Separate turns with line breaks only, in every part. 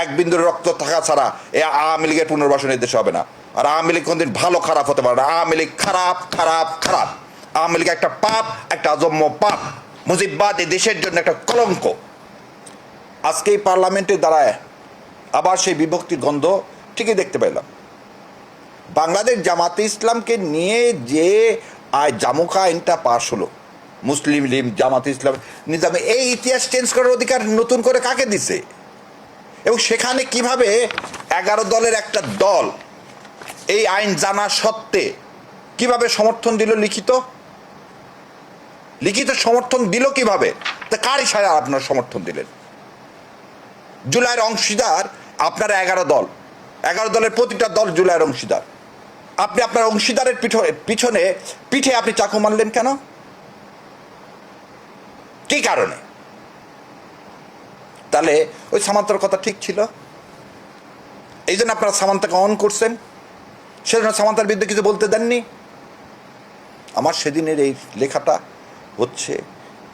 এক বিন্দুর রক্ত থাকা ছাড়া এই আওয়ামী লীগের পুনর্বাসন এই দেশে হবে না। আর আওয়ামী লীগ কোনদিন ভালো খারাপ হতে পারে না। আওয়ামী লীগ খারাপ খারাপ খারাপ। আওয়ামী লীগ একটা পাপ, একটা অজম্য পাপ। মুজিববাদ এই দেশের জন্য একটা কলঙ্ক। আজকে এই পার্লামেন্টে দাঁড়ায় আবার সেই বিভক্তির গন্ধ ঠিকই দেখতে পেলাম। বাংলাদেশ জামাতে ইসলামকে নিয়ে যে জামুকা আইনটা পাশ হলো, মুসলিম লীগ জামাতে ইসলাম নিজামে, এই ইতিহাস চেঞ্জ করার অধিকার নতুন করে কাকে দিছে? এবং সেখানে কিভাবে 11 দলের একটা দল এই আইন জানা সত্ত্বে কিভাবে সমর্থন দিল? লিখিত সমর্থন দিল কিভাবে? তা কার ইশারায় আপনারা সমর্থন দিলেন? জুলাইয়ের অংশীদার আপনারা 11 দল, 11 দলের প্রতিটা দল জুলাইয়ের অংশীদার। আপনি আপনার অংশীদারের পিঠে আপনি চাকু মারলেন কেন? কি কারণে? তাহলে ওই সামান্তার কথা ঠিক ছিল, এই জন্য আপনারা সামান্তাকে অন করছেন, সেজন্য সামান্তার বিরুদ্ধে কিছু বলতে দেননি। আমার সেদিনের এই লেখাটা হচ্ছে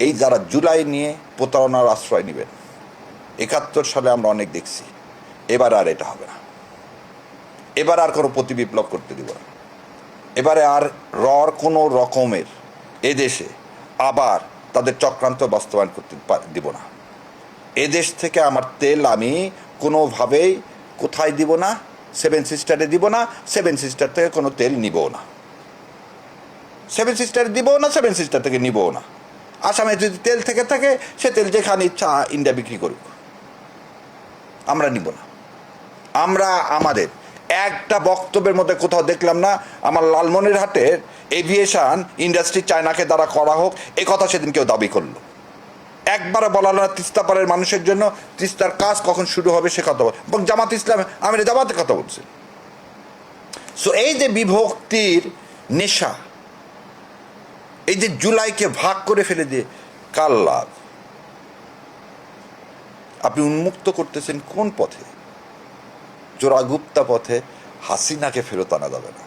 এই যারা জুলাই নিয়ে প্রতারণার আশ্রয় নেবেন। 71 সালে আমরা অনেক দেখছি, এবার আর এটা হবে না। এবার আর কোনো প্রতিবিপ্লব করতে দিব না। এবারে আর কোনো রকমের এদেশে আবার তাদের চক্রান্ত বাস্তবায়ন করতে দিব না। এদেশ থেকে আমার তেল আমি কোনোভাবেই কোথায় দিব না? 7 সিস্টারে দিব না। 7 সিস্টার থেকে কোনো তেল নিবও না। 7 সিস্টারে দিবও না, 7 সিস্টার থেকে নিবও না। আসামে যদি তেল থেকে থাকে, সে তেল যেখানে ইচ্ছা ইন্ডিয়া বিক্রি করুক, আমরা নিব না। আমরা আমাদের একটা বক্তব্যের মধ্যে কোথাও দেখলাম না আমার লালমনিরহাটের এভিয়েশন ইন্ডাস্ট্রি চায়নাকে দ্বারা করা হোক, এ কথা সেদিন কেউ দাবি করলো। একবারও বলা না তিস্তা পারের মানুষের জন্য তিস্তার কাজ কখন শুরু হবে সে কথা বল, এবং জামাত ইসলাম আমি জামাতের কথা বলছি। সো এই যে বিভক্তির নেশা, এই যে জুলাইকে ভাগ করে ফেলে দিয়ে কার লাভ? আপনি উন্মুক্ত করতেছেন কোন পথে? জোড়াগুপ্তা পথে। হাসিনাকে ফেরত আনা যাবে না।